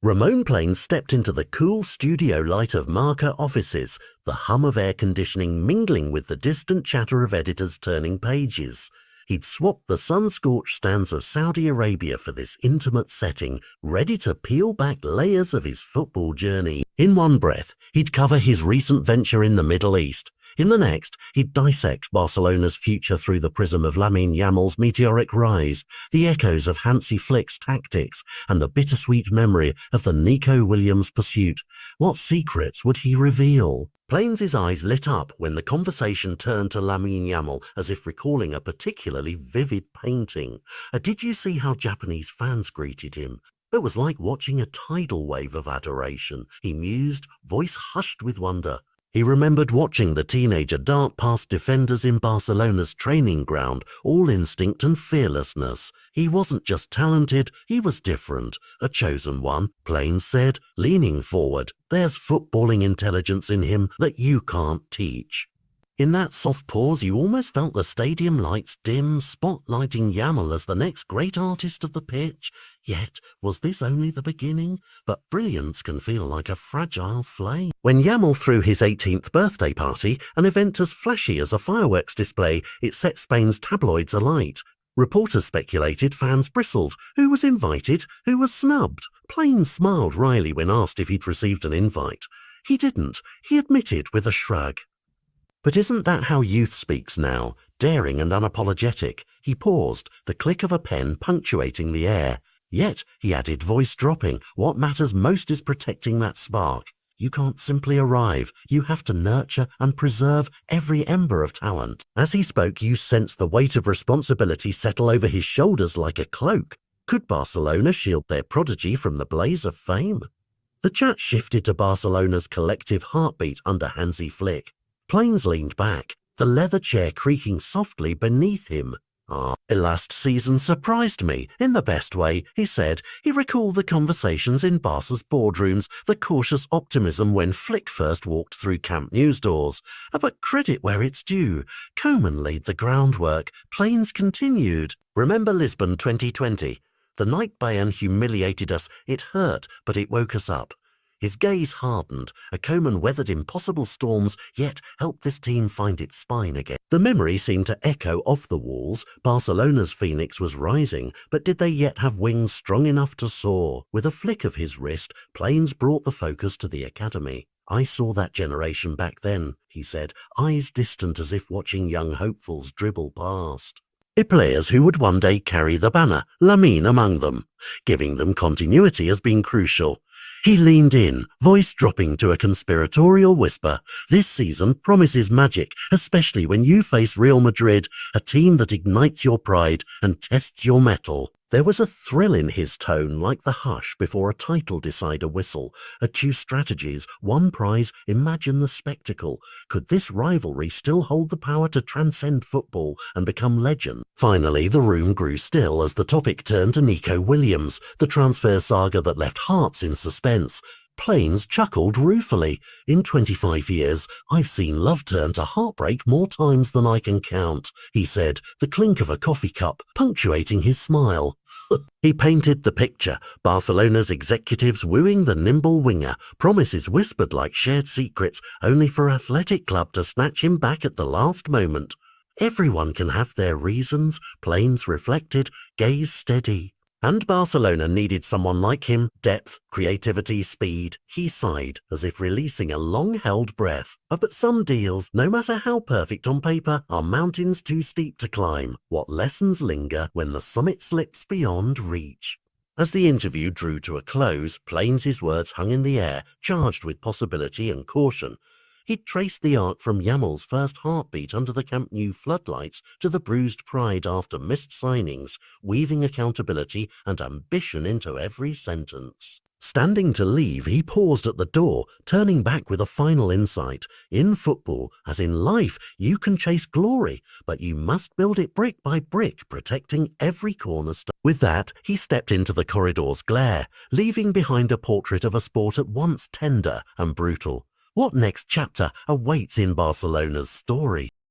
Ramon Plains stepped into the cool studio light of Marca offices, the hum of air conditioning mingling with the distant chatter of editors turning pages. He'd swapped the sun-scorched stands of Saudi Arabia for this intimate setting, ready to peel back layers of his football journey. In one breath, he'd cover his recent venture in the Middle East. In the next, he'd dissect Barcelona's future through the prism of Lamine Yamal's meteoric rise, the echoes of Hansi Flick's tactics, and the bittersweet memory of the Nico Williams pursuit. What secrets would he reveal? Plains's eyes lit up when the conversation turned to Lamine Yamal, as if recalling a particularly vivid painting. Did you see how Japanese fans greeted him? It was like watching a tidal wave of adoration, he mused, voice hushed with wonder. He remembered watching the teenager dart past defenders in Barcelona's training ground, all instinct and fearlessness. He wasn't just talented, he was different. A chosen one, Plains said, leaning forward. There's footballing intelligence in him that you can't teach. In that soft pause, you almost felt the stadium lights dim, spotlighting Yamal as the next great artist of the pitch. Yet, was this only the beginning? But brilliance can feel like a fragile flame. When Yamal threw his 18th birthday party, an event as flashy as a fireworks display, it set Spain's tabloids alight. Reporters speculated, fans bristled. Who was invited? Who was snubbed? Plains smiled wryly when asked if he'd received an invite. He didn't. He admitted with a shrug. But isn't that how youth speaks now? Daring and unapologetic. He paused, the click of a pen punctuating the air. Yet, he added, voice dropping, what matters most is protecting that spark. You can't simply arrive. You have to nurture and preserve every ember of talent. As he spoke, you sensed the weight of responsibility settle over his shoulders like a cloak. Could Barcelona shield their prodigy from the blaze of fame? The chat shifted to Barcelona's collective heartbeat under Hansi Flick. Plains leaned back, the leather chair creaking softly beneath him. Last season surprised me, in the best way, he said. He recalled the conversations in Barca's boardrooms, the cautious optimism when Flick first walked through Camp Nou's doors. But credit where it's due. Koeman laid the groundwork. Plains continued. Remember Lisbon 2020? The night Bayern humiliated us, it hurt, but it woke us up. His gaze hardened. Koeman weathered impossible storms, yet helped this team find its spine again. The memory seemed to echo off the walls. Barcelona's phoenix was rising, but did they yet have wings strong enough to soar? With a flick of his wrist, Plains brought the focus to the academy. I saw that generation back then, he said, eyes distant as if watching young hopefuls dribble past. Players who would one day carry the banner, Lamine among them. Giving them continuity has been crucial. He leaned in, voice dropping to a conspiratorial whisper. This season promises magic, especially when you face Real Madrid, a team that ignites your pride and tests your mettle. There was a thrill in his tone, like the hush before a title decider whistle. 2 strategies, 1 prize, imagine the spectacle. Could this rivalry still hold the power to transcend football and become legend? Finally, the room grew still as the topic turned to Nico Williams, the transfer saga that left hearts in suspense. Plains chuckled ruefully. In 25 years, I've seen love turn to heartbreak more times than I can count, he said, the clink of a coffee cup punctuating his smile. He painted the picture, Barcelona's executives wooing the nimble winger, promises whispered like shared secrets, only for Athletic Club to snatch him back at the last moment. Everyone can have their reasons, Plains reflected, gaze steady. And Barcelona needed someone like him, depth, creativity, speed. He sighed, as if releasing a long-held breath. But some deals, no matter how perfect on paper, are mountains too steep to climb. What lessons linger when the summit slips beyond reach? As the interview drew to a close, Plains's words hung in the air, charged with possibility and caution. He'd traced the arc from Yamal's first heartbeat under the Camp Nou floodlights to the bruised pride after missed signings, weaving accountability and ambition into every sentence. Standing to leave, he paused at the door, turning back with a final insight. In football, as in life, you can chase glory, but you must build it brick by brick, protecting every cornerstone. With that, he stepped into the corridor's glare, leaving behind a portrait of a sport at once tender and brutal. What next chapter awaits in Barcelona's story?